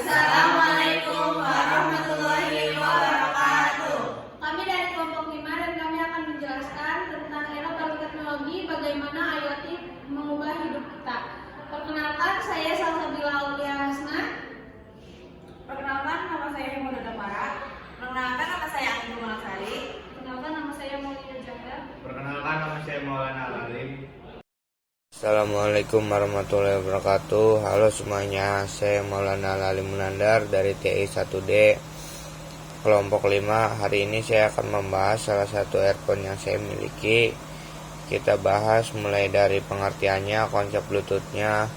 Assalamualaikum warahmatullahi wabarakatuh. Kami dari kelompok 5 dan kami akan menjelaskan tentang era baru teknologi, bagaimana IoT mengubah hidup kita. Perkenalkan, saya Salsabila Aulia Hasna. Perkenalkan, nama saya Hemona Damara. Perkenalkan, nama saya Anggi Malasari. Perkenalkan, nama saya Maulida Jangga. Perkenalkan, nama saya Maulana Alalim. Assalamualaikum warahmatullahi wabarakatuh. Halo semuanya, saya Maulana Alalim Munandar dari TI 1D kelompok 5. Hari ini saya akan membahas salah satu earphone yang saya miliki. Kita bahas mulai dari pengertiannya, konsep Bluetooth-nya,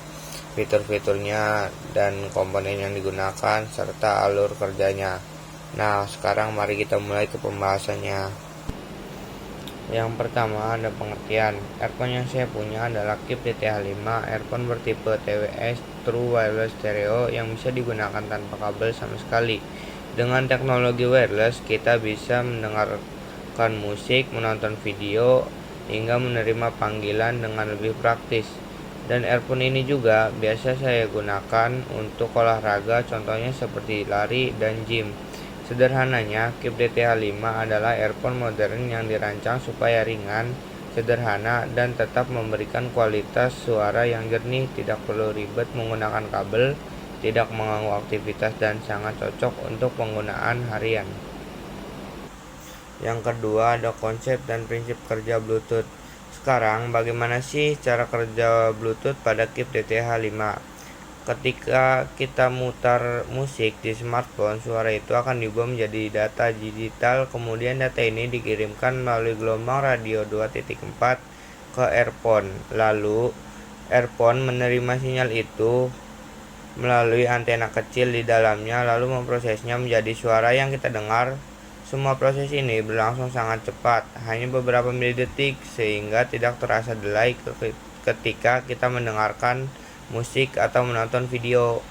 fitur-fiturnya, dan komponen yang digunakan, serta alur kerjanya. Nah, sekarang mari kita mulai ke pembahasannya. Yang pertama ada pengertian. Earphone yang saya punya adalah KIP DTH5, earphone bertipe TWS True Wireless Stereo yang bisa digunakan tanpa kabel sama sekali. Dengan teknologi wireless, kita bisa mendengarkan musik, menonton video, hingga menerima panggilan dengan lebih praktis. Dan earphone ini juga biasa saya gunakan untuk olahraga, contohnya seperti lari dan gym. Sederhananya, KIP DTH5 adalah earphone modern yang dirancang supaya ringan, sederhana, dan tetap memberikan kualitas suara yang jernih, tidak perlu ribet menggunakan kabel, tidak mengganggu aktivitas, dan sangat cocok untuk penggunaan harian. Yang kedua ada konsep dan prinsip kerja Bluetooth. Sekarang, bagaimana sih cara kerja Bluetooth pada KIP DTH5? Ketika kita mutar musik di smartphone, suara itu akan diubah menjadi data digital. Kemudian data ini dikirimkan melalui gelombang radio 2.4 ke earphone. Lalu earphone menerima sinyal itu melalui antena kecil di dalamnya, lalu memprosesnya menjadi suara yang kita dengar. Semua proses ini berlangsung sangat cepat, hanya beberapa milidetik, sehingga tidak terasa delay ketika kita mendengarkan musik atau menonton video.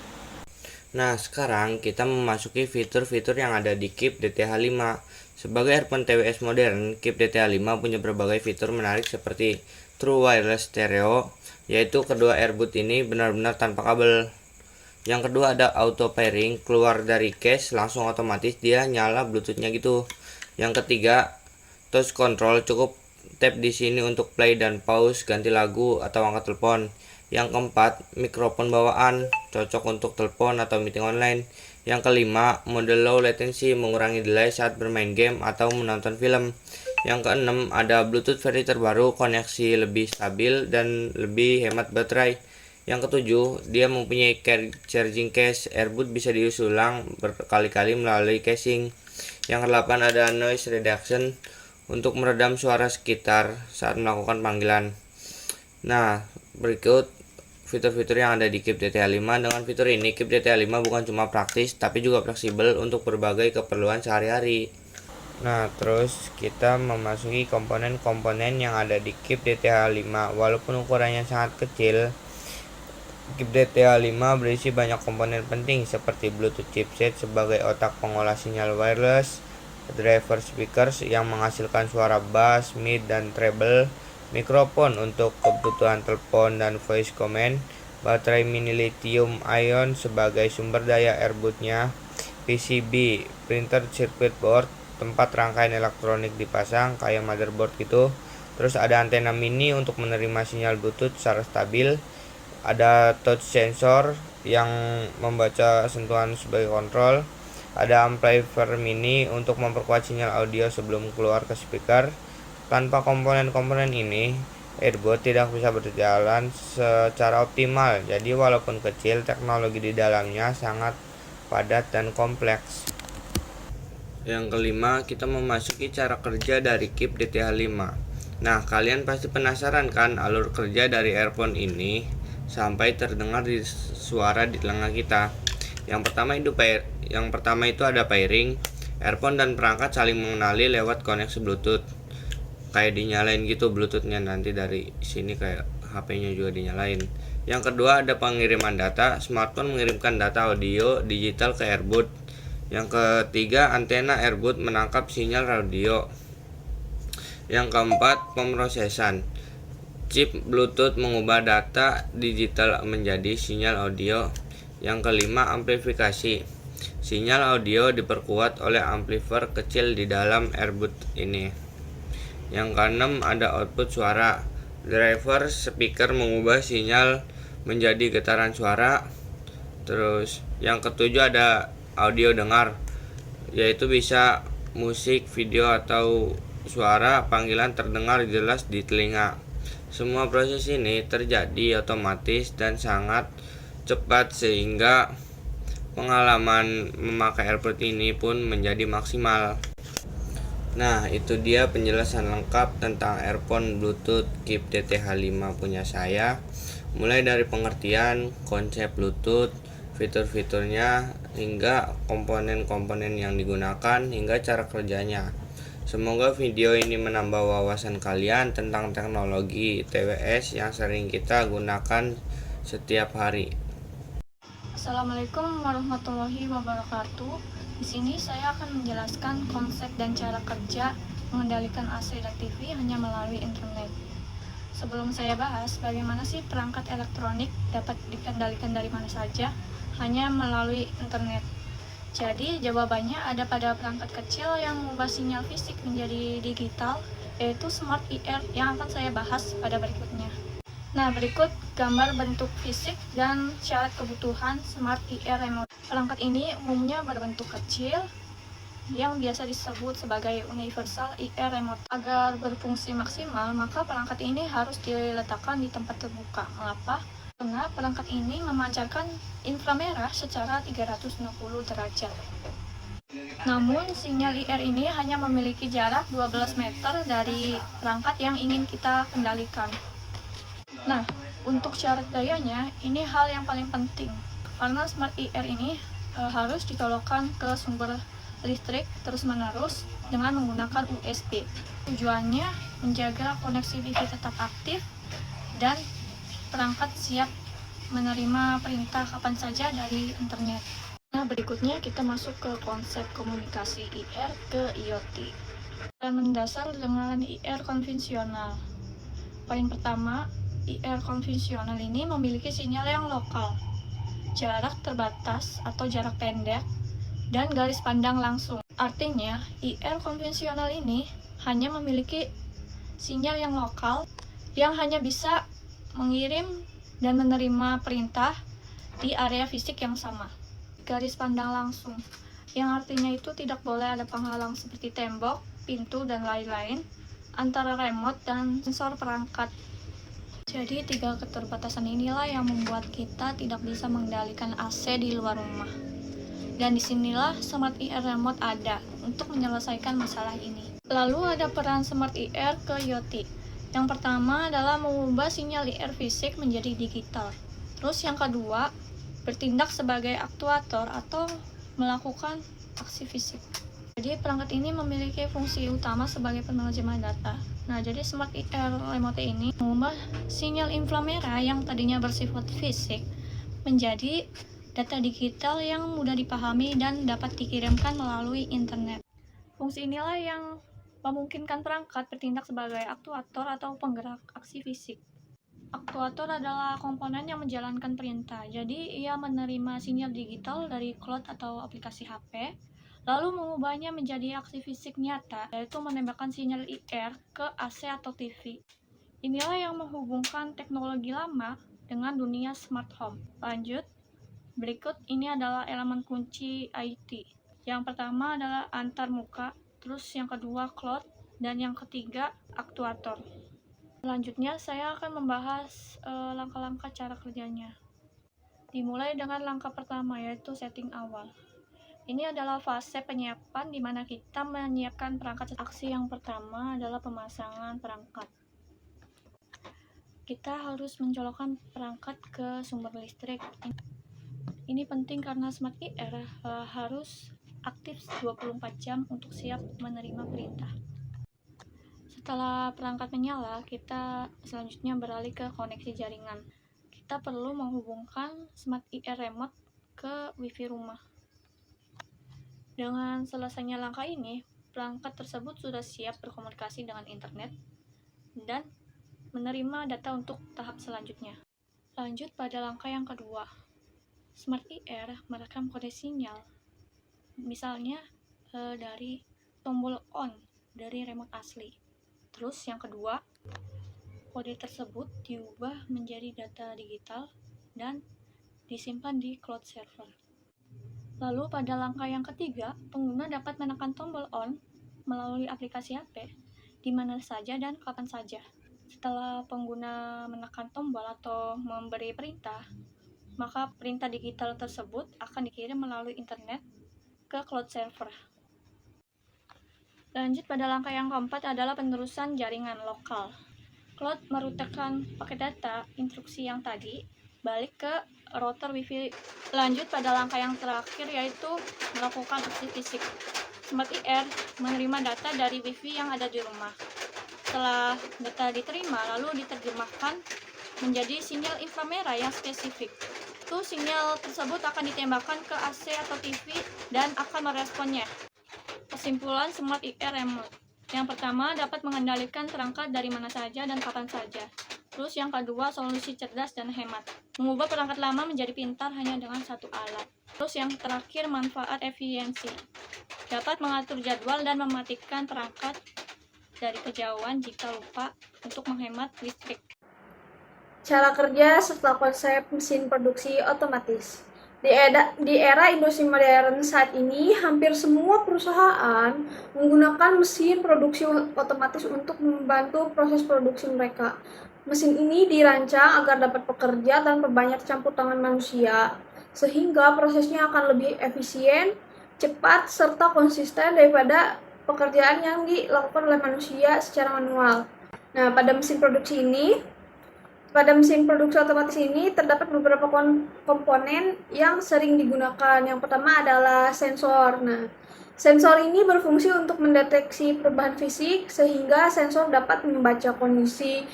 Nah, sekarang kita memasuki fitur-fitur yang ada di KIP DTH5. Sebagai earphone TWS modern, KIP DTH5 punya berbagai fitur menarik seperti True Wireless Stereo, yaitu kedua earbud ini benar-benar tanpa kabel. Yang kedua ada auto pairing, keluar dari case langsung otomatis dia nyala Bluetooth-nya gitu. Yang ketiga, touch control, cukup tap di sini untuk play dan pause, ganti lagu atau angkat telepon. Yang keempat, mikrofon bawaan, cocok untuk telepon atau meeting online. Yang kelima, mode low latency, mengurangi delay saat bermain game atau menonton film. Yang keenam, ada Bluetooth versi terbaru, koneksi lebih stabil dan lebih hemat baterai. Yang ketujuh, dia mempunyai charging case, earbud bisa diisi ulang berkali-kali melalui casing. Yang kedelapan, ada noise reduction untuk meredam suara sekitar saat melakukan panggilan. Nah, berikut fitur-fitur yang ada di KIP DTH5. Dengan fitur ini, KIP DTH5 bukan cuma praktis, tapi juga fleksibel untuk berbagai keperluan sehari-hari. Nah, terus kita memasuki komponen-komponen yang ada di KIP DTH5. Walaupun ukurannya sangat kecil, KIP DTH5 berisi banyak komponen penting seperti Bluetooth chipset sebagai otak pengolah sinyal wireless, driver speakers yang menghasilkan suara bass, mid, dan treble, mikrofon untuk kebutuhan telepon dan voice command, baterai mini lithium ion sebagai sumber daya earbudnya, PCB, printer circuit board, tempat rangkaian elektronik dipasang kayak motherboard gitu. Terus ada antena mini untuk menerima sinyal Bluetooth secara stabil, ada touch sensor yang membaca sentuhan sebagai kontrol, ada amplifier mini untuk memperkuat sinyal audio sebelum keluar ke speaker. Tanpa komponen-komponen ini, earbud tidak bisa berjalan secara optimal. Jadi walaupun kecil, teknologi di dalamnya sangat padat dan kompleks. Yang kelima, kita memasuki cara kerja dari KIP DTH5. Nah, kalian pasti penasaran kan alur kerja dari earphone ini sampai terdengar di suara di telinga kita. Yang pertama itu ada pairing. Earphone dan perangkat saling mengenali lewat koneksi Bluetooth. Kayak dinyalain gitu Bluetooth-nya, nanti dari sini kayak HP-nya juga dinyalain. Yang kedua ada pengiriman data, smartphone mengirimkan data audio digital ke earbud. Yang ketiga, antena earbud menangkap sinyal radio. Yang keempat, pemrosesan, chip Bluetooth mengubah data digital menjadi sinyal audio. Yang kelima, amplifikasi. Sinyal audio diperkuat oleh amplifier kecil di dalam earbud ini. Yang keenam, ada output suara. Driver speaker mengubah sinyal menjadi getaran suara. Terus yang ketujuh, ada audio dengar, yaitu bisa musik, video, atau suara panggilan terdengar jelas di telinga. Semua proses ini terjadi otomatis dan sangat cepat sehingga pengalaman memakai earbud ini pun menjadi maksimal. Nah, itu dia penjelasan lengkap tentang earphone Bluetooth Keep DTH5 punya saya. Mulai dari pengertian konsep Bluetooth, fitur-fiturnya, hingga komponen-komponen yang digunakan, hingga cara kerjanya. Semoga video ini menambah wawasan kalian tentang teknologi TWS yang sering kita gunakan setiap hari. Assalamualaikum warahmatullahi wabarakatuh. Di sini saya akan menjelaskan konsep dan cara kerja mengendalikan AC dan TV hanya melalui internet. Sebelum saya bahas bagaimana sih perangkat elektronik dapat dikendalikan dari mana saja hanya melalui internet. Jadi jawabannya ada pada perangkat kecil yang mengubah sinyal fisik menjadi digital, yaitu Smart IR yang akan saya bahas pada berikutnya. Nah, berikut gambar bentuk fisik dan syarat kebutuhan Smart IR Remote. Perangkat ini umumnya berbentuk kecil yang biasa disebut sebagai Universal IR Remote. Agar berfungsi maksimal, maka perangkat ini harus diletakkan di tempat terbuka. Mengapa? Karena perangkat ini memancarkan inframerah secara 360 derajat. Namun, sinyal IR ini hanya memiliki jarak 12 meter dari perangkat yang ingin kita kendalikan. Nah, untuk syarat dayanya, ini hal yang paling penting. Karena Smart IR ini harus dicolokkan ke sumber listrik terus-menerus dengan menggunakan USB. Tujuannya menjaga koneksi Wi-Fi tetap aktif dan perangkat siap menerima perintah kapan saja dari internet. Nah, berikutnya kita masuk ke konsep komunikasi IR ke IoT. Dan mendasar dengan IR konvensional. Poin pertama, IR konvensional ini memiliki sinyal yang lokal, jarak terbatas atau jarak pendek, dan garis pandang langsung. Artinya, IR konvensional ini hanya memiliki sinyal yang lokal yang hanya bisa mengirim dan menerima perintah di area fisik yang sama. Garis pandang langsung, yang artinya itu tidak boleh ada penghalang seperti tembok, pintu, dan lain-lain antara remote dan sensor perangkat. Jadi, 3 keterbatasan inilah yang membuat kita tidak bisa mengendalikan AC di luar rumah. Dan disinilah Smart IR Remote ada untuk menyelesaikan masalah ini. Lalu ada peran Smart IR ke IoT. Yang pertama adalah mengubah sinyal IR fisik menjadi digital. Terus yang kedua, bertindak sebagai aktuator atau melakukan aksi fisik. Jadi perangkat ini memiliki fungsi utama sebagai penerjemah data. Nah, jadi Smart IR Remote ini mengubah sinyal inframerah yang tadinya bersifat fisik menjadi data digital yang mudah dipahami dan dapat dikirimkan melalui internet. Fungsi inilah yang memungkinkan perangkat bertindak sebagai aktuator atau penggerak aksi fisik. Aktuator adalah komponen yang menjalankan perintah, jadi ia menerima sinyal digital dari cloud atau aplikasi HP, lalu mengubahnya menjadi aksi fisik nyata, yaitu menembakkan sinyal IR ke AC atau TV. Inilah yang menghubungkan teknologi lama dengan dunia smart home. Lanjut, berikut ini adalah elemen kunci IT. Yang pertama adalah antarmuka, terus yang kedua cloud, dan yang ketiga aktuator. Selanjutnya saya akan membahas langkah-langkah cara kerjanya. Dimulai dengan langkah pertama, yaitu setting awal. Ini adalah fase penyiapan di mana kita menyiapkan perangkat. Aksi yang pertama adalah pemasangan perangkat. Kita harus mencolokkan perangkat ke sumber listrik. Ini penting karena Smart IR harus aktif 24 jam untuk siap menerima perintah. Setelah perangkat menyala, kita selanjutnya beralih ke koneksi jaringan. Kita perlu menghubungkan Smart IR Remote ke Wi-Fi rumah. Dengan selesainya langkah ini, perangkat tersebut sudah siap berkomunikasi dengan internet dan menerima data untuk tahap selanjutnya. Lanjut pada langkah yang kedua. Smart IR merekam kode sinyal, misalnya dari tombol on dari remote asli. Terus yang kedua, kode tersebut diubah menjadi data digital dan disimpan di cloud server. Lalu pada langkah yang ketiga, pengguna dapat menekan tombol on melalui aplikasi HP di mana saja dan kapan saja. Setelah pengguna menekan tombol atau memberi perintah, maka perintah digital tersebut akan dikirim melalui internet ke cloud server. Lanjut pada langkah yang keempat adalah penerusan jaringan lokal. Cloud merutekan paket data instruksi yang tadi balik ke router WiFi. Lanjut pada langkah yang terakhir, yaitu melakukan aksi fisik. Smart IR menerima data dari WiFi yang ada di rumah. Setelah data diterima, lalu diterjemahkan menjadi sinyal inframerah yang spesifik. Itu sinyal tersebut akan ditembakkan ke AC atau TV dan akan meresponnya. Kesimpulan Smart IR Remote. Yang pertama, dapat mengendalikan perangkat dari mana saja dan kapan saja. Terus yang kedua, solusi cerdas dan hemat. Mengubah perangkat lama menjadi pintar hanya dengan satu alat. Terus yang terakhir, manfaat efisiensi. Dapat mengatur jadwal dan mematikan perangkat dari kejauhan jika lupa untuk menghemat listrik. Cara kerja serta konsep mesin produksi otomatis. Di era industri modern saat ini, hampir semua perusahaan menggunakan mesin produksi otomatis untuk membantu proses produksi mereka. Mesin ini dirancang agar dapat bekerja tanpa banyak campur tangan manusia, sehingga prosesnya akan lebih efisien, cepat, serta konsisten daripada pekerjaan yang dilakukan oleh manusia secara manual. Nah, pada mesin produksi otomatis ini terdapat beberapa komponen yang sering digunakan. Yang pertama adalah sensor. Nah, sensor ini berfungsi untuk mendeteksi perubahan fisik sehingga sensor dapat membaca kondisi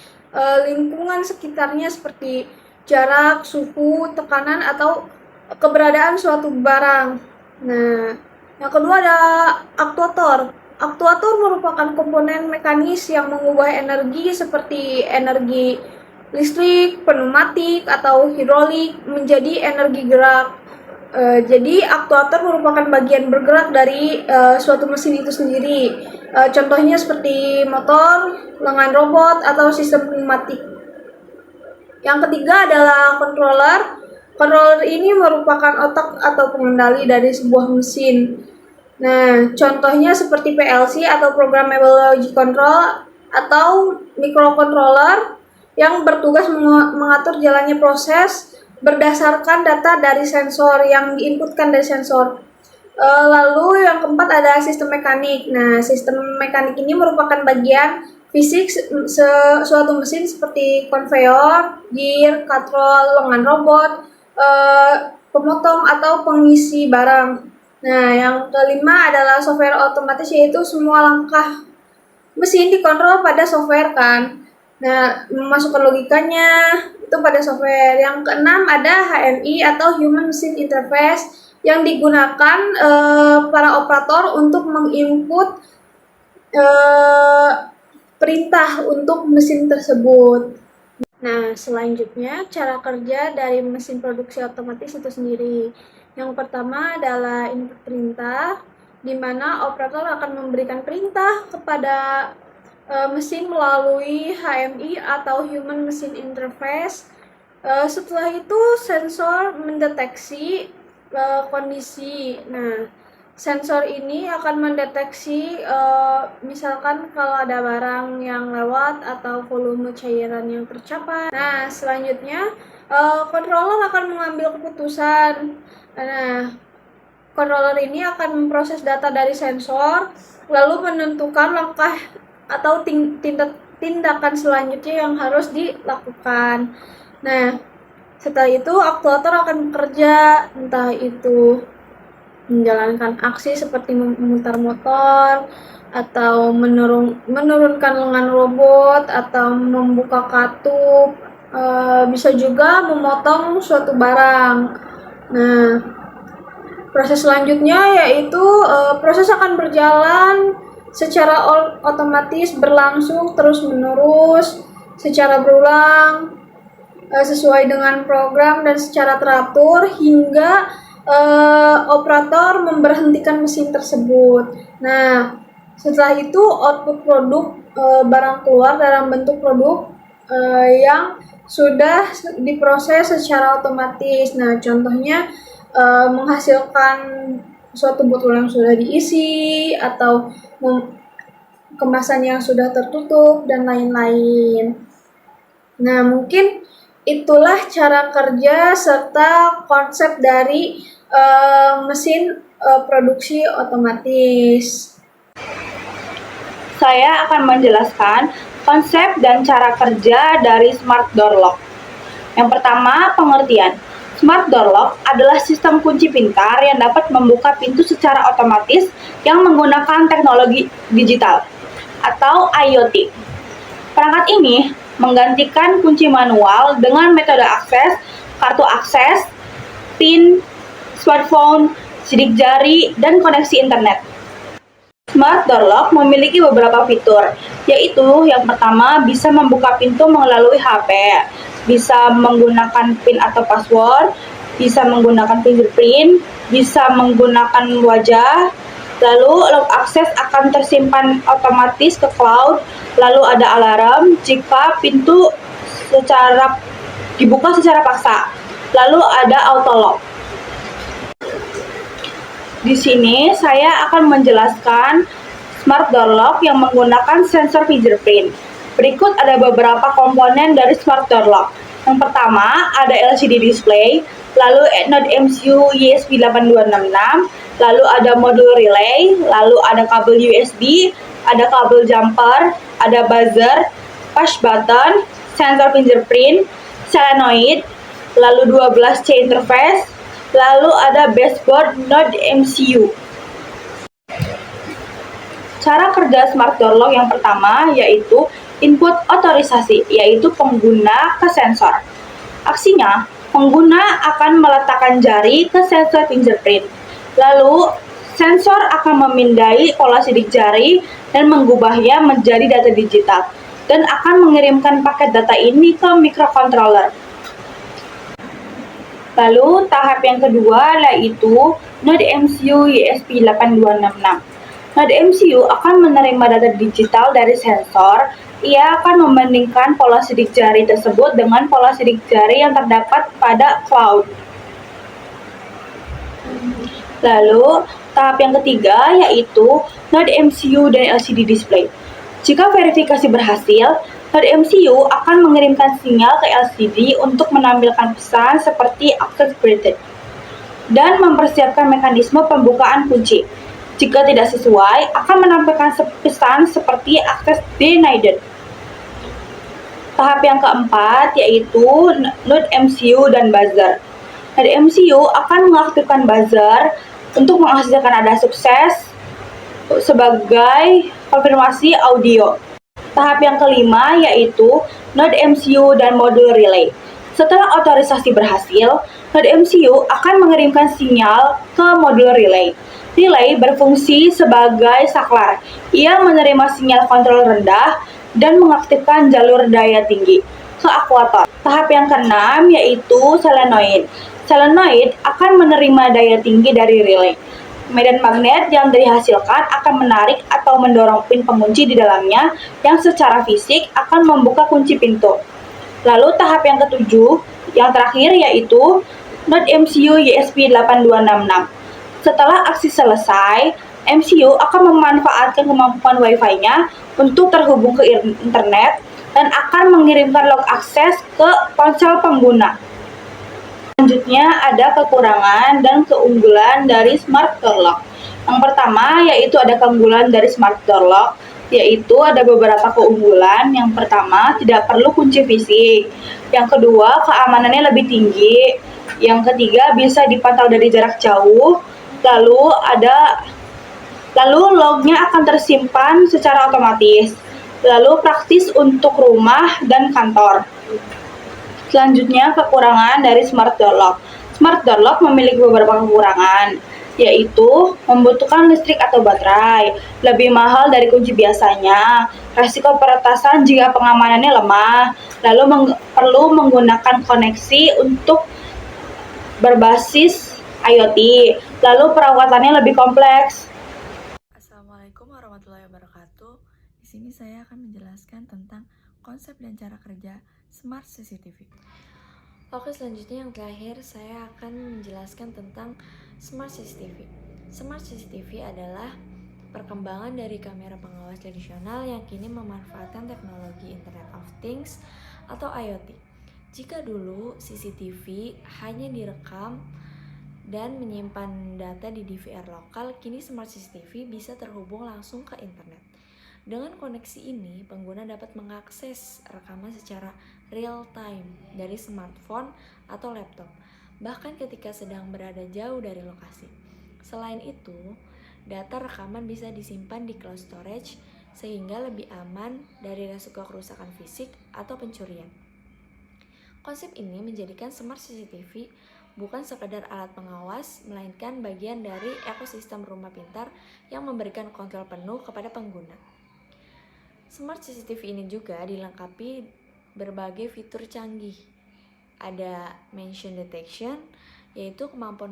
lingkungan sekitarnya seperti jarak, suhu, tekanan, atau keberadaan suatu barang. Nah, yang kedua ada aktuator. Aktuator merupakan komponen mekanis yang mengubah energi seperti energi listrik, pneumatik, atau hidrolik menjadi energi gerak. Jadi aktuator merupakan bagian bergerak dari suatu mesin itu sendiri. Contohnya seperti motor, lengan robot, atau sistem pneumatik. Yang ketiga adalah controller. Controller ini merupakan otak atau pengendali dari sebuah mesin. Nah, contohnya seperti PLC atau Programmable Logic Control atau microcontroller yang bertugas mengatur jalannya proses berdasarkan data dari sensor yang diinputkan dari sensor. Lalu yang keempat ada sistem mekanik. Nah, sistem mekanik ini merupakan bagian fisik suatu mesin seperti konveyor, gear, katrol, lengan robot, pemotong atau pengisi barang. Nah, yang kelima adalah software otomatis, yaitu semua langkah mesin dikontrol pada software kan. Nah, memasukkan logikanya itu pada software. Yang keenam ada HMI atau Human Machine Interface yang digunakan para operator untuk menginput perintah untuk mesin tersebut. Nah, selanjutnya cara kerja dari mesin produksi otomatis itu sendiri. Yang pertama adalah input perintah, di mana operator akan memberikan perintah kepada mesin melalui HMI atau Human Machine Interface. Setelah itu sensor mendeteksi kondisi. Nah, sensor ini akan mendeteksi misalkan kalau ada barang yang lewat atau volume cairan yang tercapai. Nah, selanjutnya controller akan mengambil keputusan. Nah, controller ini akan memproses data dari sensor lalu menentukan langkah atau tindakan selanjutnya yang harus dilakukan. Nah, setelah itu aktuator akan bekerja, entah itu menjalankan aksi seperti memutar motor atau menurunkan lengan robot atau membuka katup, bisa juga memotong suatu barang. Nah, proses selanjutnya yaitu proses akan berjalan secara otomatis berlangsung terus-menerus secara berulang. sesuai dengan program dan secara teratur hingga operator memberhentikan mesin tersebut. Nah, setelah itu output produk barang keluar dalam bentuk produk yang sudah diproses secara otomatis. Nah, contohnya menghasilkan suatu botol yang sudah diisi atau kemasan yang sudah tertutup dan lain-lain. Nah, mungkin itulah cara kerja serta konsep dari mesin produksi otomatis. Saya akan menjelaskan konsep dan cara kerja dari Smart Door Lock. Yang pertama, pengertian. Smart Door Lock adalah sistem kunci pintar yang dapat membuka pintu secara otomatis yang menggunakan teknologi digital atau IoT. Perangkat ini menggantikan kunci manual dengan metode akses, kartu akses, PIN, smartphone, sidik jari, dan koneksi internet. Smart Door Lock memiliki beberapa fitur, yaitu yang pertama bisa membuka pintu melalui HP, bisa menggunakan PIN atau password, bisa menggunakan fingerprint, bisa menggunakan wajah, lalu lock akses akan tersimpan otomatis ke cloud, lalu ada alarm jika pintu dibuka secara paksa, lalu ada auto lock. Di sini saya akan menjelaskan Smart Door Lock yang menggunakan sensor fingerprint. Berikut ada beberapa komponen dari Smart Door Lock. Yang pertama ada LCD display, lalu Node MCU ESP8266, lalu ada modul relay, lalu ada kabel USB, ada kabel jumper, ada buzzer, push button, sensor fingerprint, solenoid, lalu 12C interface, lalu ada baseboard Node MCU. Cara kerja Smart Door Lock yang pertama yaitu input otorisasi, yaitu pengguna ke sensor. Aksinya, pengguna akan meletakkan jari ke sensor fingerprint. Lalu, sensor akan memindai pola sidik jari dan mengubahnya menjadi data digital dan akan mengirimkan paket data ini ke microcontroller. Lalu tahap yang kedua yaitu Node MCU ESP8266. Node MCU akan menerima data digital dari sensor. Ia akan membandingkan pola sidik jari tersebut dengan pola sidik jari yang terdapat pada cloud. Lalu tahap yang ketiga yaitu Node MCU dan LCD display. Jika verifikasi berhasil, Node MCU akan mengirimkan sinyal ke LCD untuk menampilkan pesan seperti access granted dan mempersiapkan mekanisme pembukaan kunci. Jika tidak sesuai, akan menampilkan pesan seperti access denied. Tahap yang keempat yaitu Node MCU dan buzzer. Node MCU akan mengaktifkan buzzer untuk menghasilkan nada sukses sebagai konfirmasi audio. Tahap yang kelima yaitu Node MCU dan modul relay. Setelah otorisasi berhasil, Node MCU akan mengirimkan sinyal ke modul relay. Relay berfungsi sebagai saklar. Ia menerima sinyal kontrol rendah dan mengaktifkan jalur daya tinggi ke aktuator. Tahap yang keenam yaitu solenoid. Solenoid akan menerima daya tinggi dari relay. Medan magnet yang dihasilkan akan menarik atau mendorong pin pengunci di dalamnya yang secara fisik akan membuka kunci pintu. Lalu tahap yang ketujuh, yang terakhir yaitu Node MCU ESP8266. Setelah aksi selesai, MCU akan memanfaatkan kemampuan Wi-Fi-nya untuk terhubung ke internet dan akan mengirimkan log akses ke ponsel pengguna. Selanjutnya ada kekurangan dan keunggulan dari Smart Door Lock. Yang pertama yaitu ada keunggulan dari Smart Door Lock, yaitu ada beberapa keunggulan. Yang pertama, tidak perlu kunci fisik. Yang kedua, keamanannya lebih tinggi. Yang ketiga, bisa dipantau dari jarak jauh. Lalu lognya akan tersimpan secara otomatis. Lalu praktis untuk rumah dan kantor. Selanjutnya, kekurangan dari Smart Door Lock. Smart Door Lock memiliki beberapa kekurangan. yaitu membutuhkan listrik atau baterai, lebih mahal dari kunci biasanya, resiko peretasan jika pengamanannya lemah, lalu perlu menggunakan koneksi untuk berbasis IoT, lalu perawatannya lebih kompleks. Assalamualaikum warahmatullahi wabarakatuh. Di sini saya akan menjelaskan tentang konsep dan cara kerja Smart CCTV. Oke, selanjutnya yang terakhir saya akan menjelaskan tentang Smart CCTV. Smart CCTV adalah perkembangan dari kamera pengawas tradisional yang kini memanfaatkan teknologi Internet of Things atau IoT. Jika dulu CCTV hanya direkam dan menyimpan data di DVR lokal, kini Smart CCTV bisa terhubung langsung ke internet. Dengan koneksi ini, pengguna dapat mengakses rekaman secara real time dari smartphone atau laptop, bahkan ketika sedang berada jauh dari lokasi. Selain itu, data rekaman bisa disimpan di cloud storage sehingga lebih aman dari risiko kerusakan fisik atau pencurian. Konsep ini menjadikan Smart CCTV bukan sekadar alat pengawas, melainkan bagian dari ekosistem rumah pintar yang memberikan kontrol penuh kepada pengguna. Smart CCTV ini juga dilengkapi berbagai fitur canggih. Ada motion detection, yaitu kemampuan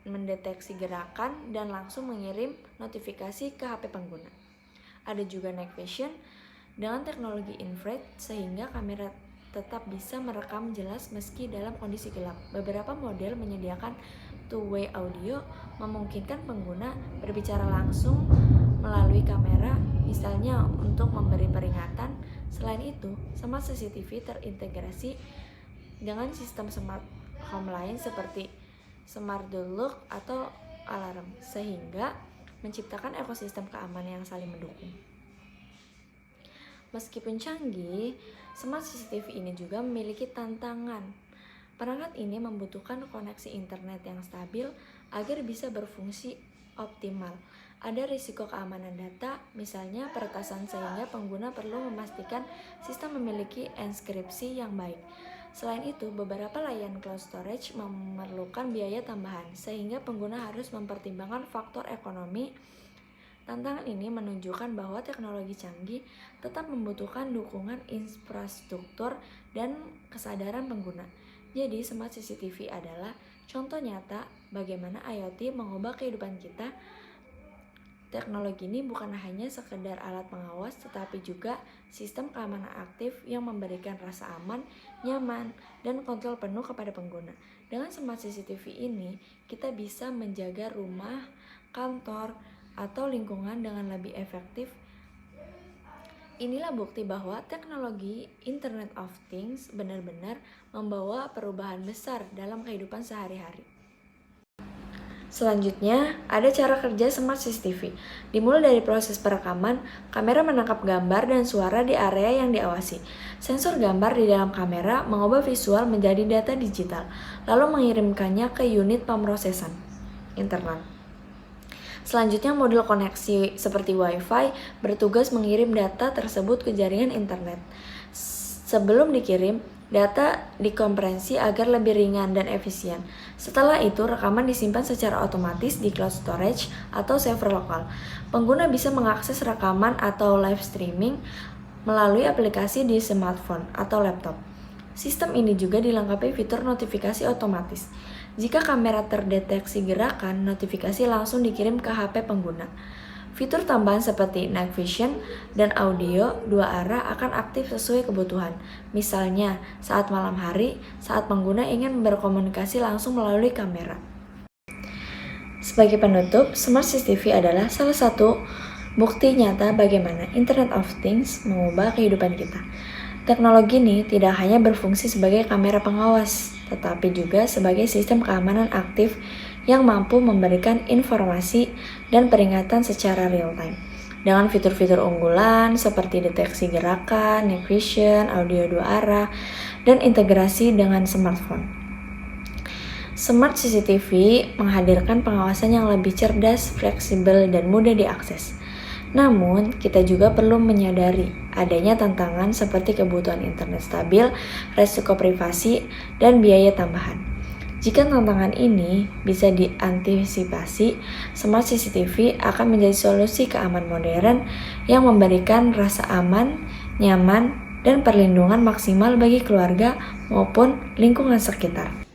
mendeteksi gerakan dan langsung mengirim notifikasi ke HP pengguna. Ada juga night vision dengan teknologi infrared sehingga kamera tetap bisa merekam jelas meski dalam kondisi gelap. Beberapa model menyediakan two-way audio, memungkinkan pengguna berbicara langsung melalui kamera, misalnya untuk memberi peringatan. Selain itu, Smart CCTV terintegrasi dengan sistem smart home lain seperti smart door lock atau alarm, sehingga menciptakan ekosistem keamanan yang saling mendukung. Meskipun canggih, Smart CCTV ini juga memiliki tantangan. Perangkat ini membutuhkan koneksi internet yang stabil agar bisa berfungsi optimal. Ada risiko keamanan data, misalnya peretasan, sehingga pengguna perlu memastikan sistem memiliki enkripsi yang baik. Selain itu, beberapa layanan cloud storage memerlukan biaya tambahan, sehingga pengguna harus mempertimbangkan faktor ekonomi. Tantangan ini menunjukkan bahwa teknologi canggih tetap membutuhkan dukungan infrastruktur dan kesadaran pengguna. Jadi, Smart CCTV adalah contoh nyata bagaimana IoT mengubah kehidupan kita. Teknologi ini bukan hanya sekedar alat pengawas, tetapi juga sistem keamanan aktif yang memberikan rasa aman, nyaman, dan kontrol penuh kepada pengguna. Dengan Smart CCTV ini, kita bisa menjaga rumah, kantor, atau lingkungan dengan lebih efektif. Inilah bukti bahwa teknologi Internet of Things benar-benar membawa perubahan besar dalam kehidupan sehari-hari. Selanjutnya, ada cara kerja Smart CCTV. Dimulai dari proses perekaman, kamera menangkap gambar dan suara di area yang diawasi. Sensor gambar di dalam kamera mengubah visual menjadi data digital, lalu mengirimkannya ke unit pemrosesan internal. Selanjutnya, modul koneksi seperti Wi-Fi bertugas mengirim data tersebut ke jaringan internet. Sebelum dikirim, data dikompresi agar lebih ringan dan efisien. Setelah itu, rekaman disimpan secara otomatis di cloud storage atau server lokal. Pengguna bisa mengakses rekaman atau live streaming melalui aplikasi di smartphone atau laptop. Sistem ini juga dilengkapi fitur notifikasi otomatis. Jika kamera terdeteksi gerakan, notifikasi langsung dikirim ke HP pengguna. Fitur tambahan seperti night vision dan audio dua arah akan aktif sesuai kebutuhan. Misalnya, saat malam hari, saat pengguna ingin berkomunikasi langsung melalui kamera. Sebagai penutup, Smart CCTV adalah salah satu bukti nyata bagaimana Internet of Things mengubah kehidupan kita. Teknologi ini tidak hanya berfungsi sebagai kamera pengawas, tetapi juga sebagai sistem keamanan aktif yang mampu memberikan informasi dan peringatan secara real time. Dengan fitur-fitur unggulan seperti deteksi gerakan, night vision, audio dua arah, dan integrasi dengan smartphone. Smart CCTV menghadirkan pengawasan yang lebih cerdas, fleksibel, dan mudah diakses. Namun, kita juga perlu menyadari adanya tantangan seperti kebutuhan internet stabil, resiko privasi, dan biaya tambahan. Jika tantangan ini bisa diantisipasi, Smart CCTV akan menjadi solusi keamanan modern yang memberikan rasa aman, nyaman, dan perlindungan maksimal bagi keluarga maupun lingkungan sekitar.